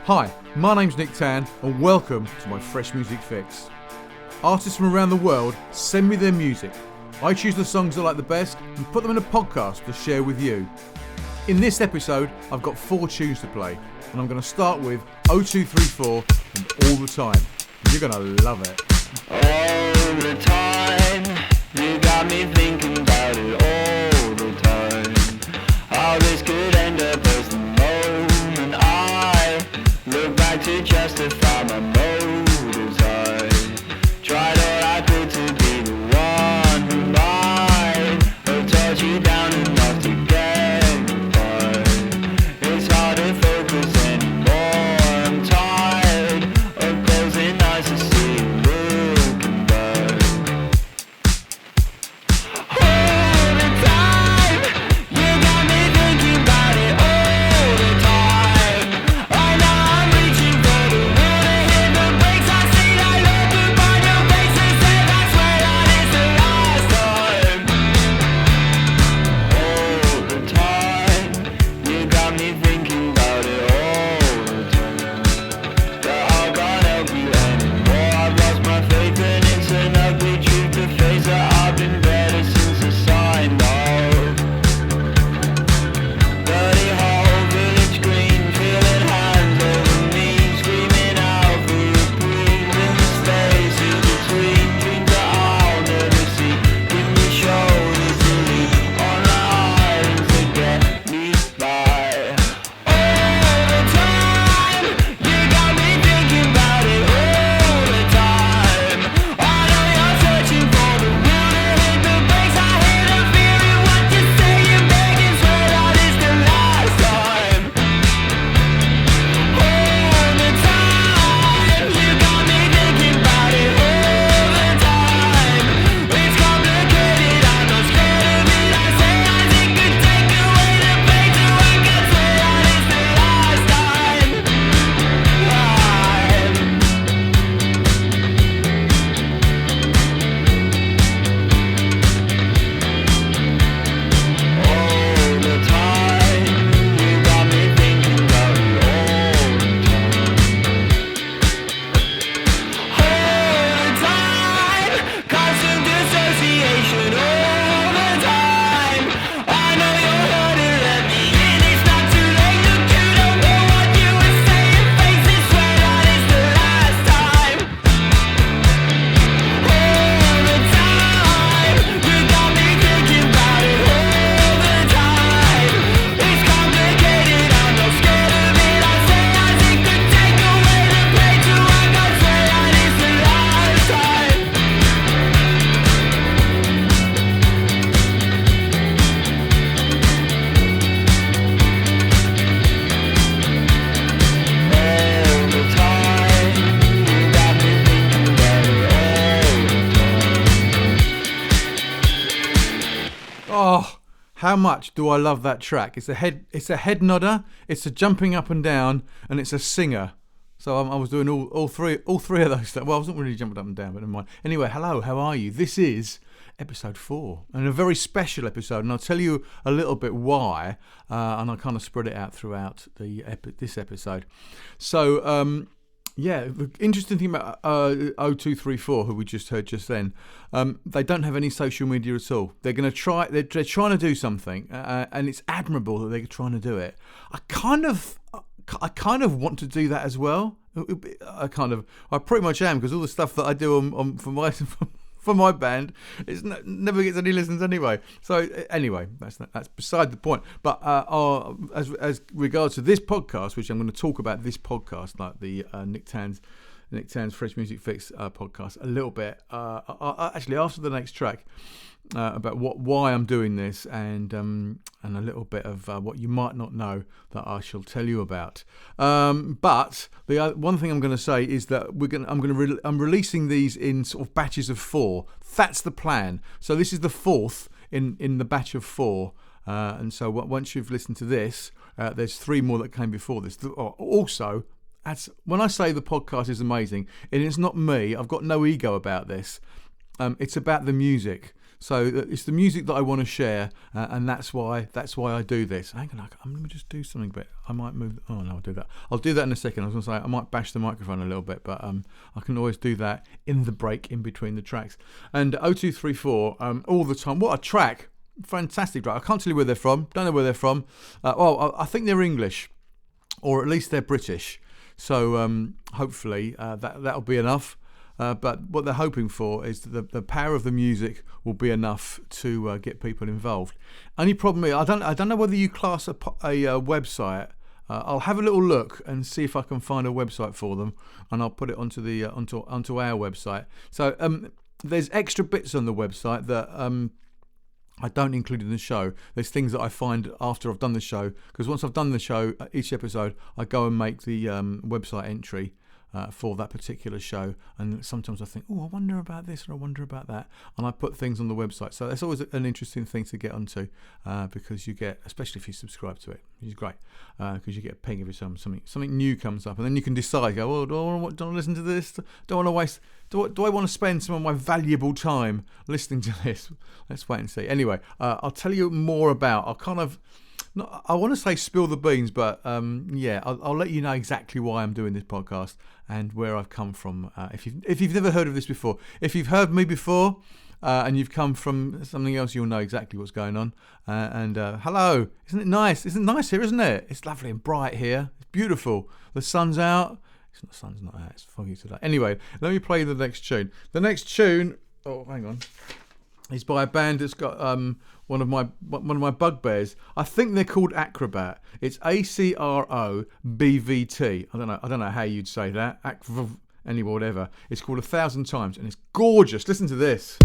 Hi, my name's Nick Tann and welcome to my Fresh Music Fix. Artists from around the world send me their music. I choose the songs I like the best and put them in a podcast to share with you. In this episode, I've got 4 tunes to play, and I'm going to start with 0234 and All the Time. You're going to love it. All the time, you got me thinking about it all the time. How this could end up as the moment I look back to justify my motives. I tried all I could to be the one who might have taught you down enough to get by. It's hard to focus anymore. I'm tired of closing eyes to see you looking back. All the time, you got me thinking about it all the time. I know I'm reaching for the wheel to hit the brakes. I see that look upon your face and said I swear that it's the last time. All the time, you got me thinking about it all the time. But I can't help you anymore. I've lost my faith and it's an ugly truth to face that I've been better since I signed off. Dirty hole, village green, feeling hands over me, screaming out for a breathe in the space in between dreams that I'll never see. Give me shoulders to lean on the islands that get me by. All the time, you got me thinking about it all the time. I know you're searching for the will to hit the brakes. I hear the fear in what you say. You're begging, swear that it's the last time. All the time, you got me thinking about it all the time. It's complicated, I'm not scared of it. I say as it could take away the pain, so I can say that it's the last time. All the time, you got me thinking about it all the time. Constant dissociation all the time. I know you're here to let me in. It's not too late. Look, you don't know what you were saying. Face it, swear that it's the last time. All the time, you got me thinking about it all the time. It's complicated, I'm not scared of it. I say as it could take away the pain, so I can say that it's the last time. All the time, you got me thinking about it all the time. Oh, how much do I love that track. It's a head nodder, it's a jumping up and down, and it's a singer. So I was doing all three of those stuff. Well, I wasn't really jumping up and down, but never mind. Anyway, hello, how are you? This is episode 4, and a very special episode, and I'll tell you a little bit why, and I kind of spread it out throughout this episode. So, yeah, the interesting thing about 0234, who we just heard just then, they don't have any social media at all. They're going to try. They're trying to do something, and it's admirable that they're trying to do it. I kind of want to do that as well. I pretty much am, because all the stuff that I do on for my band, never gets any listens anyway. So anyway, that's beside the point. But as regards to this podcast, which I'm going to talk about this podcast, like the Nick Tann's Fresh Music Fix podcast, a little bit. Actually, after the next track, about why I'm doing this, and a little bit of what you might not know that I shall tell you about. But the one thing I'm going to say is that I'm releasing these in sort of batches of 4. That's the plan. So this is the 4th in the batch of 4. And so once you've listened to this, there's 3 more that came before this. Also, when I say the podcast is amazing, and it's not me, I've got no ego about this. It's about the music. So it's the music that I want to share, and that's why I do this. Hang on, let me just do something a bit. I might move. Oh no, I'll do that. I'll do that in a second. I was going to say I might bash the microphone a little bit, but I can always do that in the break in between the tracks. And 0234 all the time. What a track! Fantastic track. I can't tell you where they're from. Don't know where they're from. I think they're English, or at least they're British. So hopefully that'll be enough. But what they're hoping for is that the power of the music will be enough to get people involved. Only problem is, I don't know whether you class a website. I'll have a little look and see if I can find a website for them, and I'll put it onto the onto our website. So there's extra bits on the website that I don't include in the show. There's things that I find after I've done the show, because once I've done the show, each episode, I go and make the website entry for that particular show, and sometimes I think, I wonder about this or I wonder about that, and I put things on the website. So that's always an interesting thing to get onto, because you get, especially if you subscribe to it, which is great, because you get a ping every time something new comes up, and then you can decide, do I want to listen to this? Do I want to spend some of my valuable time listening to this? Let's wait and see. Anyway, I'll tell you more about, I want to say spill the beans, but I'll let you know exactly why I'm doing this podcast and where I've come from. If you've never heard of this before, if you've heard me before and you've come from something else, you'll know exactly what's going on. Hello, isn't it nice? Isn't it nice here, isn't it? It's lovely and bright here. It's beautiful. The sun's out. The sun's not out. It's foggy today. Anyway, let me play the next tune. The next tune. Oh, hang on. It's by a band that's got one of my bugbears. I think they're called Acrobat. It's ACROBVT. I don't know how you'd say that. Anyway, whatever. It's called 1,000 Times, and it's gorgeous. Listen to this.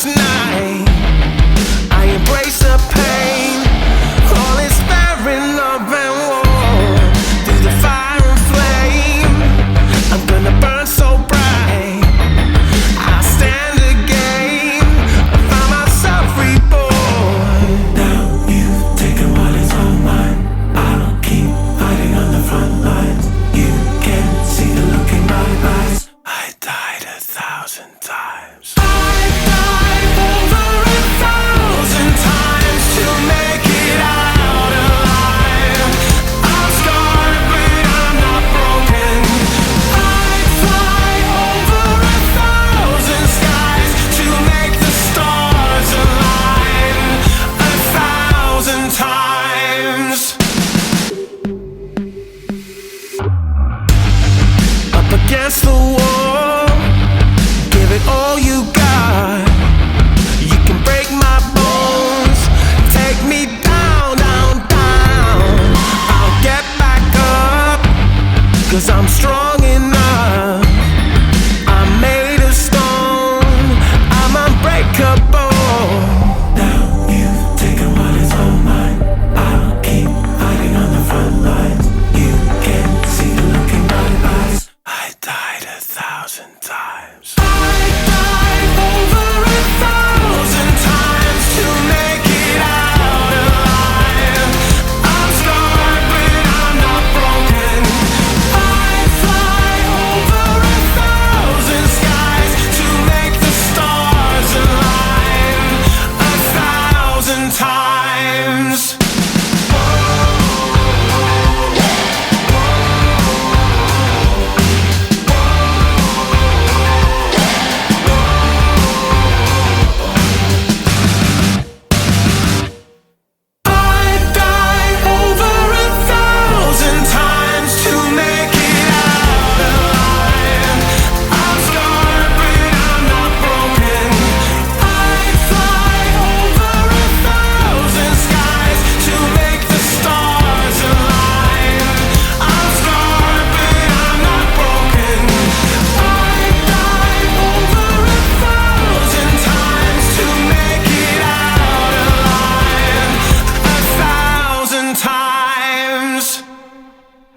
Night, I embrace the pain. All is fair in love and war. Through the fire and flame, I'm gonna burn so bright. I stand again. I find myself reborn. Now you've taken what is all mine. I'll keep fighting on the front lines. You can see the look in my eyes. I died 1,000 times. Against the wall, give it all you got. You can break my bones, take me down, down, down. I'll get back up, 'cause I'm strong enough. I'm made of stone, I'm unbreakable. Now you've taken what is all mine. I'll keep fighting on the front lines. You can see the look in my eyes. I died 1,000 times. I died over 1,000 times to make it out alive. I'm scarred, but I'm not broken. I fly over 1,000 skies to make the stars align 1,000 times.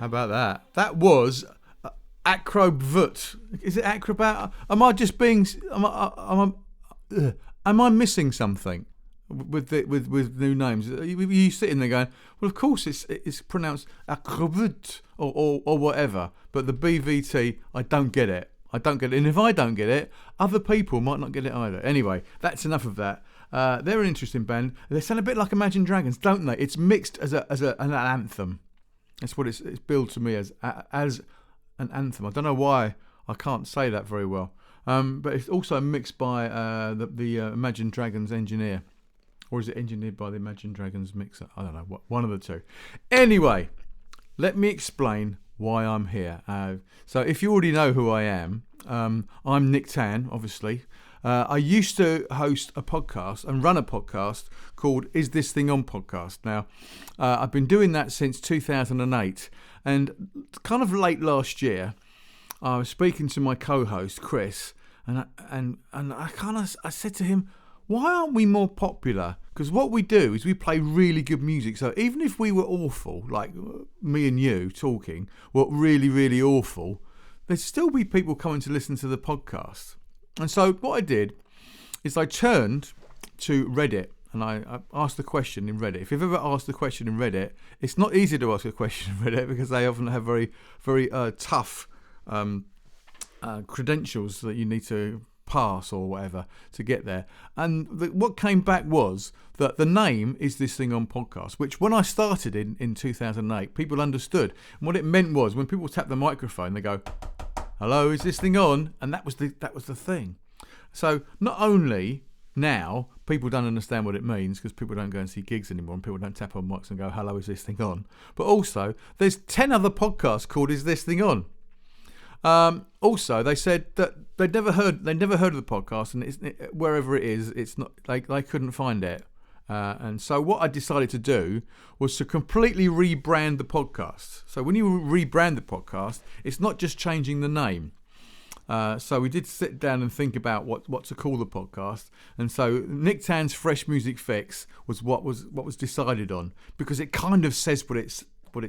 How about that? That was ACROBVT. Is it acrobat? Am I just being? Am I missing something with new names? You sitting there going, well, of course it's pronounced ACROBVT or whatever, but the BVT, I don't get it. And if I don't get it, other people might not get it either. Anyway, that's enough of that. They're an interesting band. They sound a bit like Imagine Dragons, don't they? It's mixed as an anthem. That's what it's billed to me as an anthem. I don't know why I can't say that very well. But it's also mixed by the Imagine Dragons engineer. Or is it engineered by the Imagine Dragons mixer? I don't know. One of the two. Anyway, let me explain why I'm here. So if you already know who I am, I'm Nick Tann, obviously. I used to host a podcast and run a podcast called Is This Thing On Podcast. Now, I've been doing that since 2008, and kind of late last year, I was speaking to my co-host Chris, and I said to him, why aren't we more popular? Because what we do is we play really good music. So even if we were awful, like me and you talking, were really, really awful, there'd still be people coming to listen to the podcast. And so what I did is I turned to Reddit and I asked the question in Reddit. If you've ever asked a question in Reddit, it's not easy to ask a question in Reddit because they often have very, very tough credentials that you need to pass or whatever to get there. And what came back was that the name Is This Thing On Podcast, which when I started in 2008, people understood. And what it meant was when people tap the microphone, they go, hello, is this thing on? And that was the thing. So not only now people don't understand what it means because people don't go and see gigs anymore and people don't tap on mics and go, hello, is this thing on? But also there's 10 other podcasts called Is This Thing On? Also, they said that they'd never heard of the podcast, and wherever it is, it's not they couldn't find it. And so what I decided to do was to completely rebrand the podcast. So when you rebrand the podcast, it's not just changing the name. So we did sit down and think about what to call the podcast. And so Nick Tann's Fresh Music Fix was what was decided on, because it kind of says what it's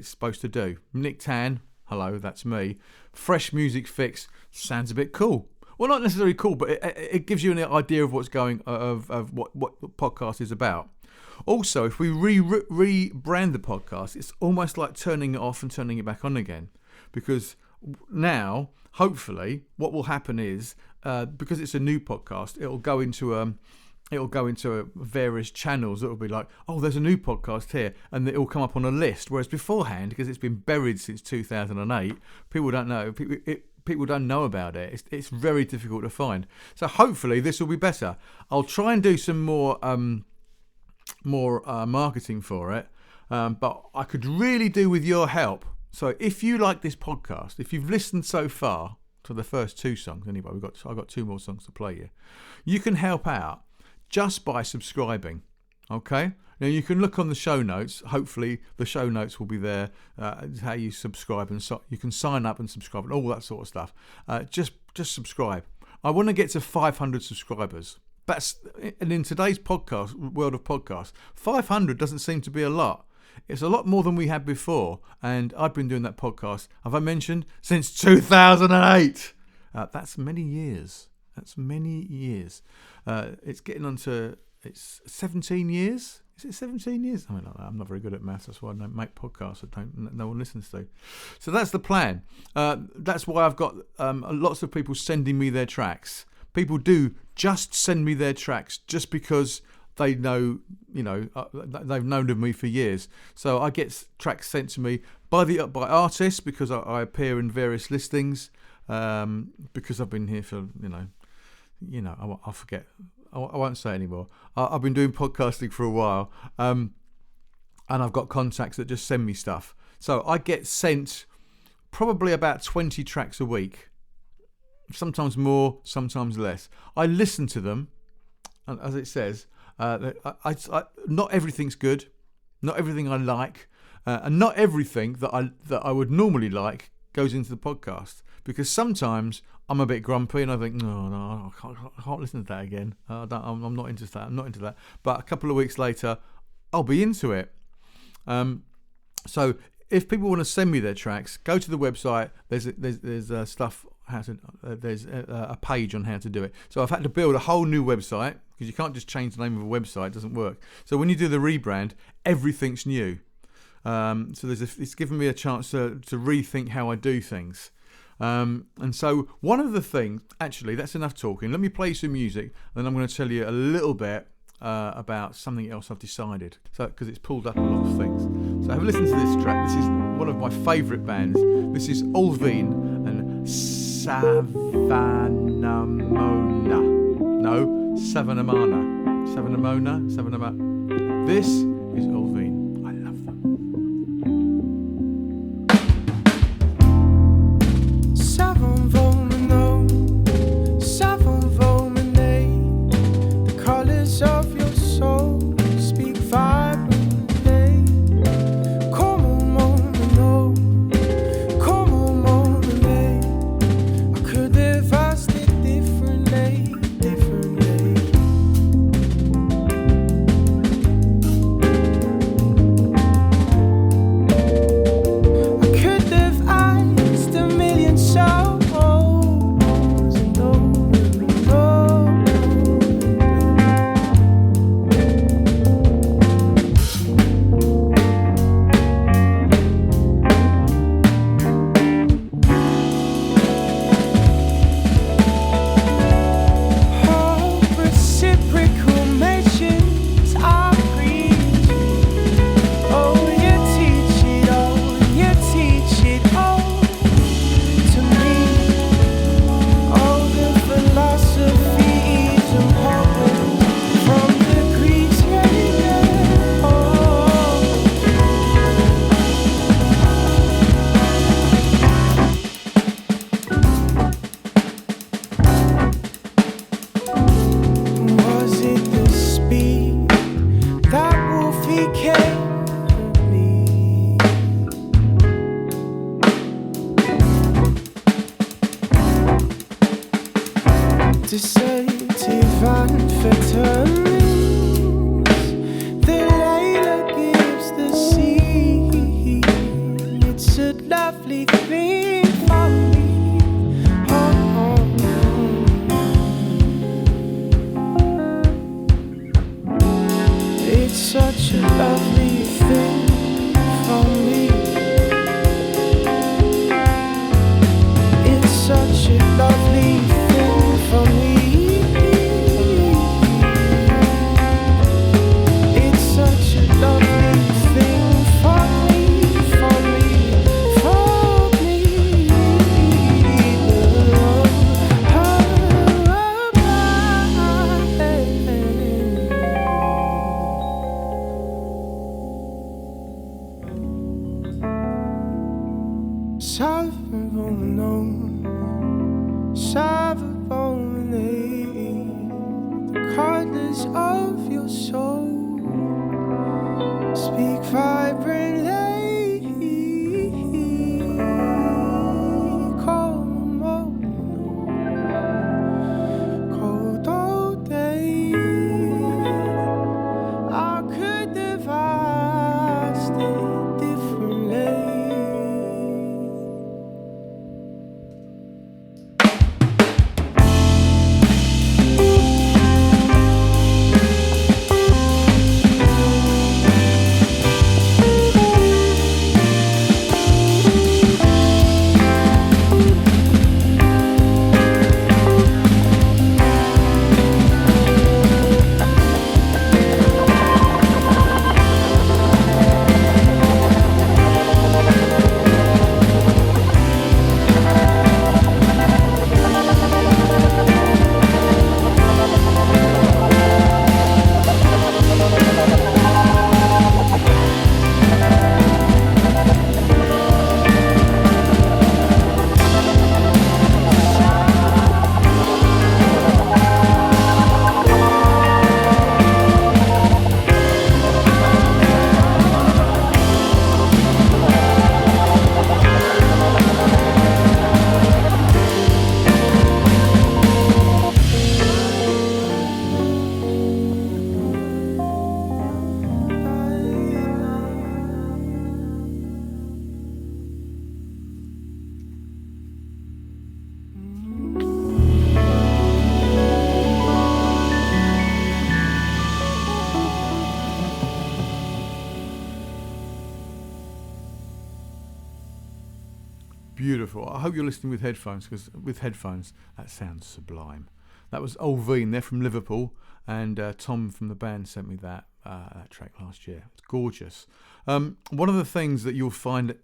supposed to do. Nick Tann, hello, that's me. Fresh Music Fix sounds a bit cool. Well, not necessarily cool, but it gives you an idea of what's going of what the podcast is about. Also, if we rebrand the podcast, it's almost like turning it off and turning it back on again, because now, hopefully, what will happen is because it's a new podcast, it'll go into various channels. It'll be like, oh, there's a new podcast here, and it'll come up on a list. Whereas beforehand, because it's been buried since 2008, people don't know. People don't know about it. It's very difficult to find. So hopefully this will be better. I'll try and do some more marketing for it, but I could really do with your help. So if you like this podcast, if you've listened so far to the first 2 songs, anyway, I've got 2 more songs to play you. You can help out just by subscribing. Okay? Now you can look on the show notes. Hopefully the show notes will be there. How you subscribe, and so you can sign up and subscribe and all that sort of stuff. Just subscribe. I want to get to 500 subscribers. And in today's world of podcasts, 500 doesn't seem to be a lot. It's a lot more than we had before. And I've been doing that podcast, have I mentioned, since 2008. That's many years. It's getting on to, it's 17 years. Is it 17 years? I mean, I'm not very good at maths. That's why I don't make podcasts that no one listens to. So that's the plan. That's why I've got lots of people sending me their tracks. People do just send me their tracks just because they know, they've known of me for years. So I get tracks sent to me by artists because I appear in various listings. Because I've been here for, I forget. I won't say anymore. I've been doing podcasting for a while, and I've got contacts that just send me stuff. So I get sent probably about 20 tracks a week, sometimes more, sometimes less. I listen to them, and as it says, not everything's good, not everything I like, and not everything that I would normally like goes into the podcast, because sometimes I'm a bit grumpy and I think, no, I can't listen to that again. I'm not into that. But a couple of weeks later, I'll be into it. So if people want to send me their tracks, go to the website. There's stuff how to. There's a page on how to do it. So I've had to build a whole new website because you can't just change the name of a website. It doesn't work. So when you do the rebrand, everything's new. So it's given me a chance to rethink how I do things. And so one of the things, actually, that's enough talking. Let me play some music, and then I'm going to tell you a little bit about something else I've decided. So because it's pulled up a lot of things. So have a listen to this track. This is one of my favourite bands. This is Olvine and Savanomano. No, Savanomano. This is Olvine. I love them. The colours of your soul speak vibrantly. Come on, Momino, come on, Momino. I could have asked it differently. I could have asked a million souls. Deceptive amphetamines that Layla gives the sea. It's a lovely thing for me. It's such a lovely thing for me. It's such a lovely thing for me. It's such a lovely thing for me, for me, for me. Savanomano, the colours of your soul speak vibrantly. Cold all day. I could have asked it differently. beautiful. I hope you're listening with headphones, because with headphones, that sounds sublime. That was Olvine, they're from Liverpool, and Tom from the band sent me that track last year. It's gorgeous. One of the things that you'll find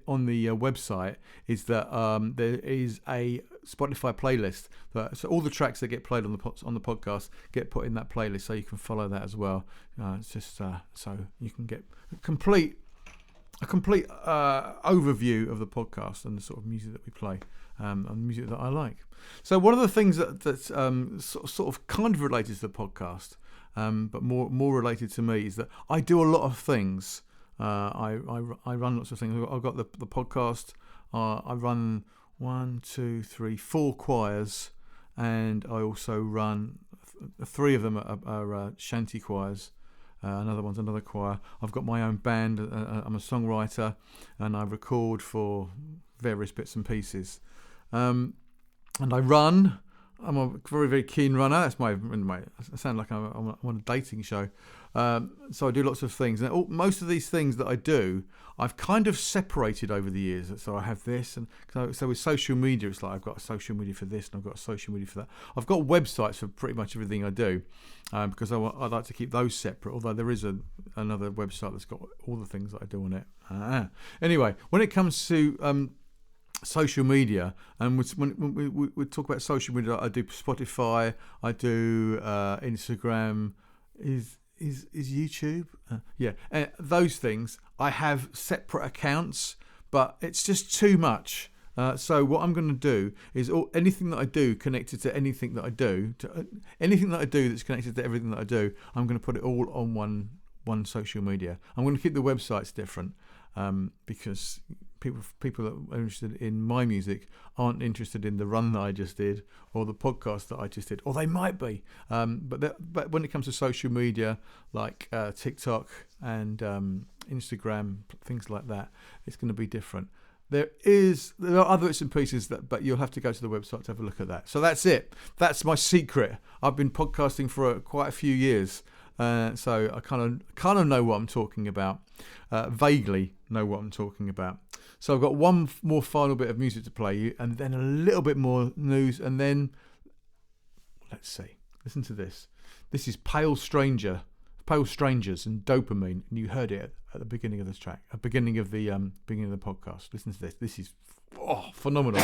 on the website is that there is a Spotify playlist. So all the tracks that get played on the podcast get put in that playlist, so you can follow that as well. It's just so you can get a complete overview of the podcast and the sort of music that we play, and the music that I like. So one of the things that's sort of kind of related to the podcast, but more related to me, is that I do a lot of things. I run lots of things. I've got the podcast. I run 4 choirs, and I also run 3 of them are shanty choirs. Another one's another choir. I've got my own band. I'm a songwriter, and I record for various bits and pieces. And I run. I'm a very, very keen runner. That's my. I sound like I'm on a dating show. So I do lots of things. And most of these things that I do, I've kind of separated over the years. So I have this, and so with social media, it's like I've got a social media for this, and I've got a social media for that. I've got websites for pretty much everything I do, because I'd like to keep those separate. Although there is another website that's got all the things that I do on it. Anyway, when it comes to social media, and when we talk about social media, I do Spotify, I do Instagram, is YouTube, those things. I have separate accounts, but it's just too much. So what I'm going to do is anything that I do connected to anything that I do, anything that I do that's connected to everything that I do, I'm going to put it all on one social media. I'm going to keep the websites different, because people that are interested in my music aren't interested in the run that I just did or the podcast that I just did, or they might be. But when it comes to social media like TikTok and Instagram, things like that, it's going to be different. There are other bits and pieces but you'll have to go to the website to have a look at that. So that's it. That's my secret. I've been podcasting for quite a few years. So I kind of know what I'm talking about, vaguely know what I'm talking about. So I've got one more final bit of music to play you, and then a little bit more news, and then let's see. Listen to this. This is Pale Strangers and Dopamine, and you heard it at the beginning of this track, at the beginning of the podcast. Listen to this. This is phenomenal.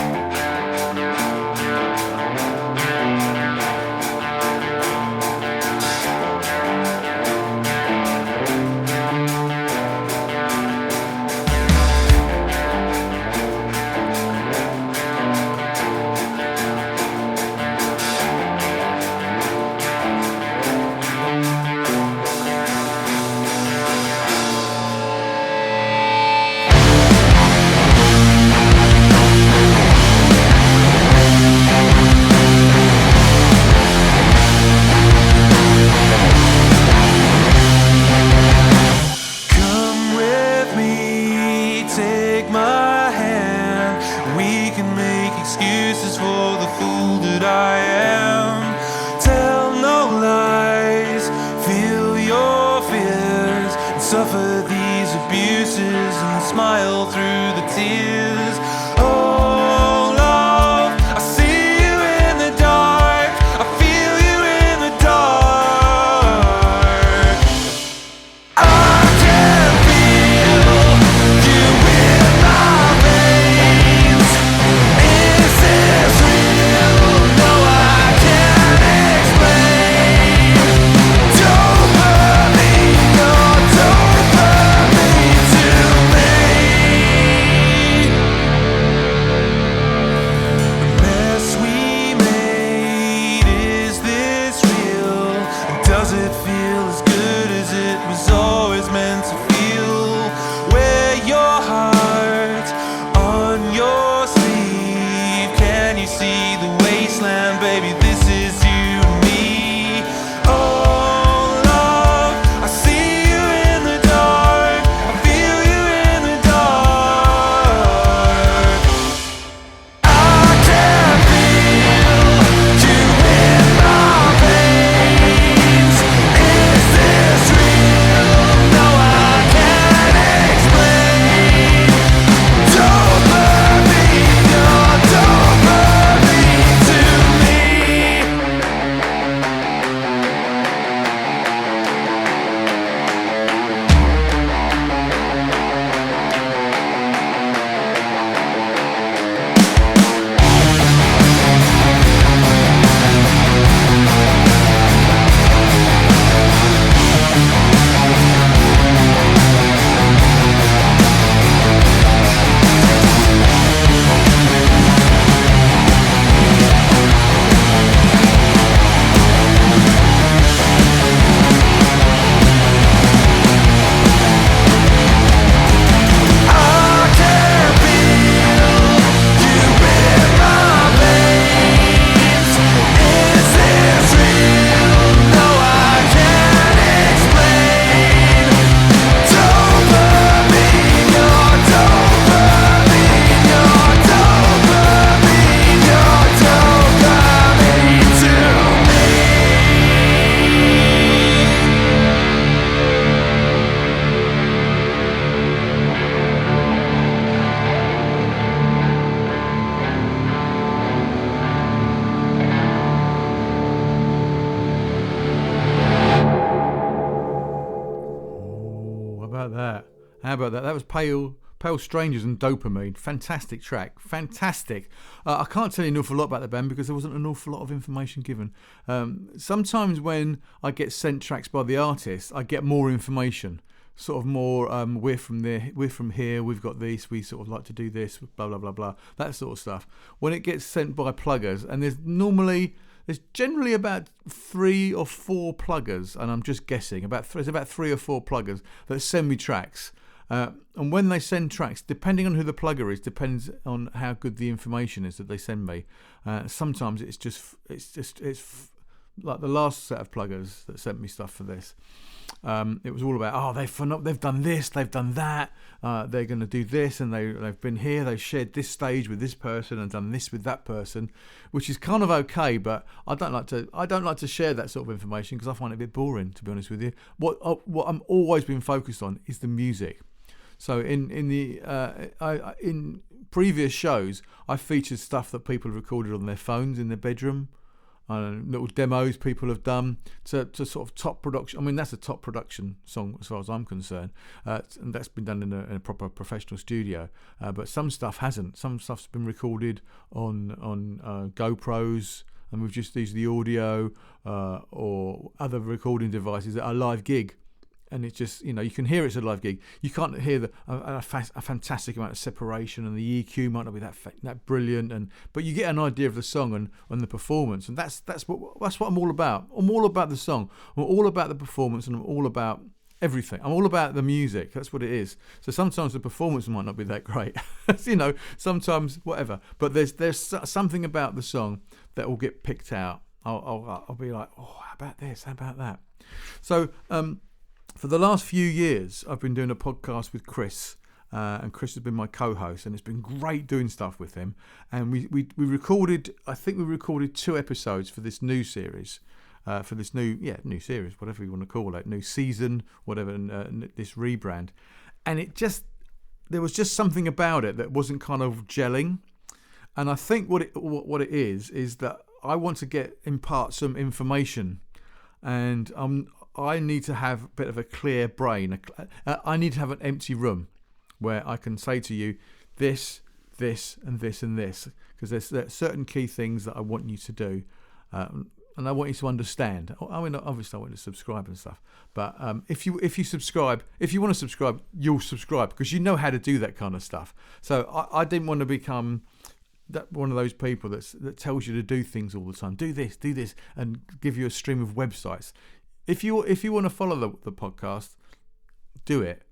about that? That was Pale Strangers and Dopamine. Fantastic track. Fantastic. I can't tell you an awful lot about the band because there wasn't an awful lot of information given. Sometimes when I get sent tracks by the artist, I get more information. Sort of more, we're from here, we've got this, we sort of like to do this, blah, blah, blah, blah. That sort of stuff. When it gets sent by pluggers, and there's generally about 3 or 4 pluggers, and I'm just guessing, there's about 3 or 4 pluggers that send me tracks. And when they send tracks, depending on who the plugger is, depends on how good the information is that they send me. Sometimes it's like the last set of pluggers that sent me stuff for this. It was all about, they've done this, they've done that, they're going to do this, and they've been here, they've shared this stage with this person and done this with that person, which is kind of okay, but I don't like to share that sort of information because I find it a bit boring, to be honest with you. What I'm always been focused on is the music. So in previous shows, I featured stuff that people have recorded on their phones in their bedroom. Little demos people have done to sort of top production. I mean, that's a top production song as far as I'm concerned, and that's been done in a proper professional studio. But some stuff hasn't. Some stuff's been recorded on GoPros, and we've just used the audio or other recording devices at a live gig. And it's just, you can hear it's a live gig. You can't hear a fantastic amount of separation, and the EQ might not be that brilliant, but you get an idea of the song and the performance, and that's what I'm all about. I'm all about the song. I'm all about the performance, and I'm all about everything. I'm all about the music. That's what it is. So sometimes the performance might not be that great, sometimes whatever. But there's something about the song that will get picked out. I'll be like, oh, how about this? How about that? So. For the last few years, I've been doing a podcast with Chris, and Chris has been my co-host, and it's been great doing stuff with him. And we recorded 2 episodes for this new series, new series, whatever you want to call it, new season, whatever, this rebrand. And there was just something about it that wasn't kind of gelling. And I think what it is that I want to impart some information, and I need to have a bit of a clear brain. I need to have an empty room where I can say to you this, and this, and this, because there's certain key things that I want you to do, and I want you to understand. I mean, obviously I want you to subscribe and stuff, but if you subscribe, if you want to subscribe, you'll subscribe because you know how to do that kind of stuff. So I didn't want to become one of those people that tells you to do things all the time. Do this, and give you a stream of websites. If you want to follow the podcast, do it,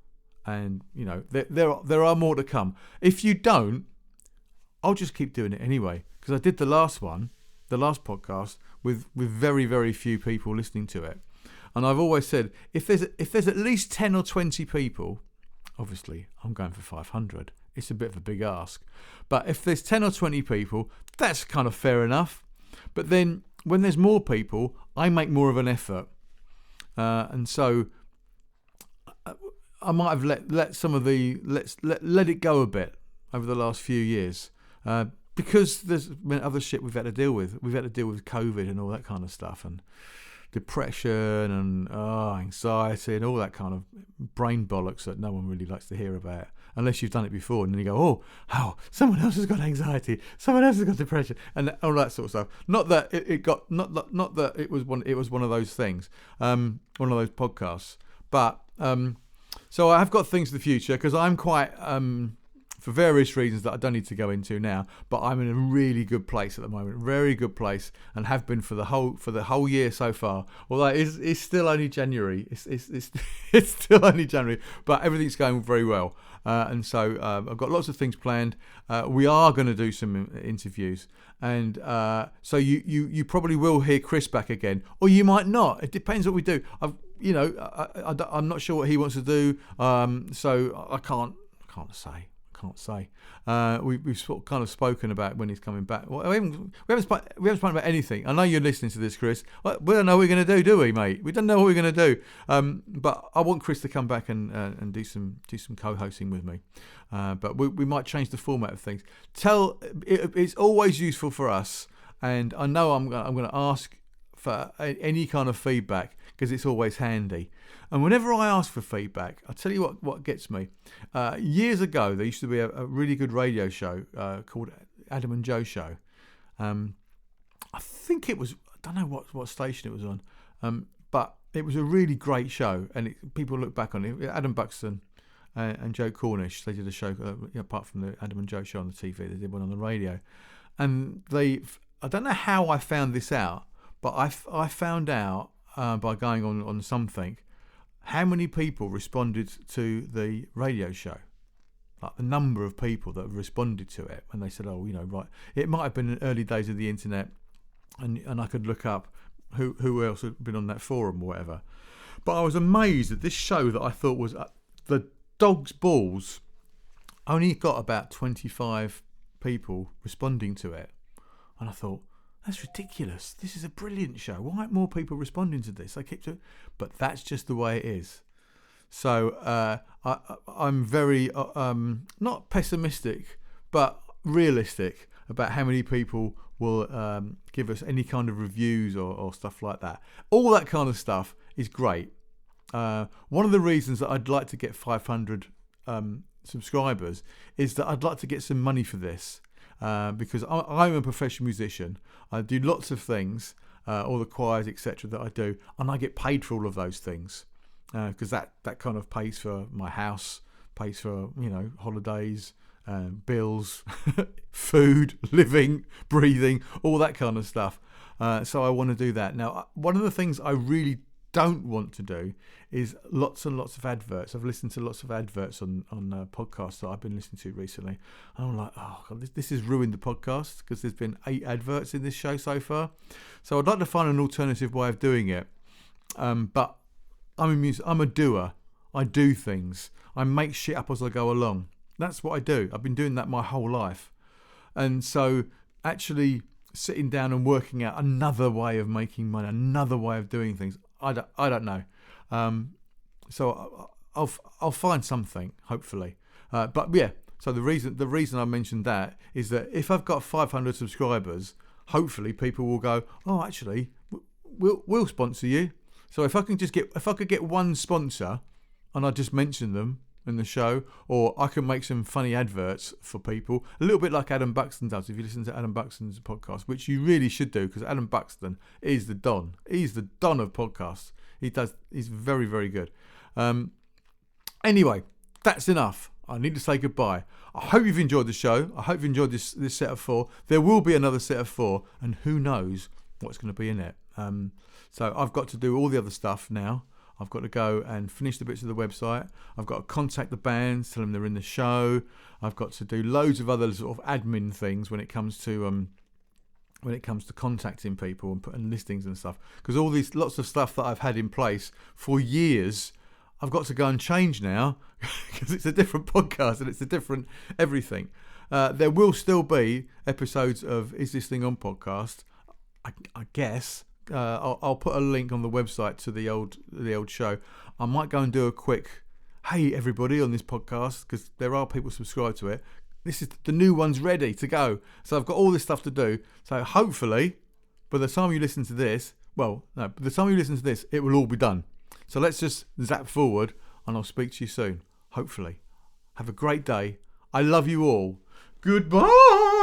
and there are more to come. If you don't, I'll just keep doing it anyway, because I did the last podcast with very, very few people listening to it, and I've always said if there's at least 10 or 20 people, obviously I'm going for 500. It's a bit of a big ask, but if there's 10 or 20 people, that's kind of fair enough. But then when there's more people, I make more of an effort. And so I might have let some of let it go a bit over the last few years, because there's been other shit we've had to deal with. We've had to deal with COVID and all that kind of stuff, and depression and anxiety and all that kind of brain bollocks that no one really likes to hear about, unless you've done it before, and then you go, oh, someone else has got anxiety, someone else has got depression, and all that sort of stuff. Not that it was one of those things, one of those podcasts, but so I have got things for the future, because I'm quite for various reasons that I don't need to go into now, but I'm in a really good place at the moment, very good place, and have been for the whole year so far. Although it's still only January, it's still only January, but everything's going very well, and so I've got lots of things planned. We are going to do some interviews, and so you probably will hear Chris back again, or you might not. It depends what we do. I'm not sure what he wants to do, so I can't say. We've sort of kind of spoken about when he's coming back. Well, we haven't spoken about anything. I know you're listening to this, Chris. We don't know what we're going to do we, mate? We don't know what we're going to do. But I want Chris to come back and do some co-hosting with me. But we might change the format of things. It's always useful for us, and I know I'm going to ask for any kind of feedback, because it's always handy. And whenever I ask for feedback, I'll tell you what gets me. Years ago, there used to be a really good radio show called Adam and Joe Show. I think it was, I don't know what station it was on, but it was a really great show. And people look back on it. Adam Buxton and Joe Cornish, they did a show, apart from the Adam and Joe Show on the TV, they did one on the radio. And I don't know how I found this out, but I found out by going on something how many people responded to the radio show, like the number of people that responded to it. And they said, oh, right, it might have been in the early days of the internet, and I could look up who else had been on that forum or whatever. But I was amazed that this show that I thought was the dog's balls only got about 25 people responding to it. And I thought, that's ridiculous. This is a brilliant show. Why aren't more people responding to this? But that's just the way it is. So I'm very not pessimistic, but realistic about how many people will give us any kind of reviews or stuff like that. All that kind of stuff is great. One of the reasons that I'd like to get 500 subscribers is that I'd like to get some money for this. Because I'm a professional musician. I do lots of things, all the choirs, etc. that I do, and I get paid for all of those things because that kind of pays for my house, pays for holidays, bills, food, living, breathing, all that kind of stuff. So I want to do that. Now, one of the things I really don't want to do is lots and lots of adverts. I've listened to lots of adverts on podcasts that I've been listening to recently, and I'm like, oh God, this has ruined the podcast because there's been 8 adverts in this show so far. So I'd like to find an alternative way of doing it. But I'm a doer. I do things. I make shit up as I go along. That's what I do. I've been doing that my whole life, and so actually sitting down and working out another way of making money, another way of doing things, I don't know. So I'll find something, hopefully. But yeah, so the reason I mentioned that is that if I've got 500 subscribers, hopefully people will go, oh, actually, we'll sponsor you. So if I could get one sponsor, and I just mention them in the show, or I can make some funny adverts for people, a little bit like Adam Buxton does. If you listen to Adam Buxton's podcast, which you really should do, because Adam Buxton is the Don. He's the Don of podcasts. He's very, very good. Anyway, that's enough. I need to say goodbye. I hope you've enjoyed the show. I hope you've enjoyed this set of 4. There will be another set of 4, and who knows what's going to be in it. So I've got to do all the other stuff now. I've got to go and finish the bits of the website. I've got to contact the bands, tell them they're in the show. I've got to do loads of other sort of admin things when it comes to contacting people and putting listings and stuff. Because all these lots of stuff that I've had in place for years, I've got to go and change now because it's a different podcast and it's a different everything. There will still be episodes of Is This Thing On podcast, I guess. I'll put a link on the website to the old show. I might go and do a quick hey everybody on this podcast, because there are people subscribed to it. This is the new one's ready to go, so I've got all this stuff to do. So hopefully by the time you listen to this, by the time you listen to this, it will all be done. So let's just zap forward, and I'll speak to you soon, hopefully. Have a great day. I love you all. Goodbye.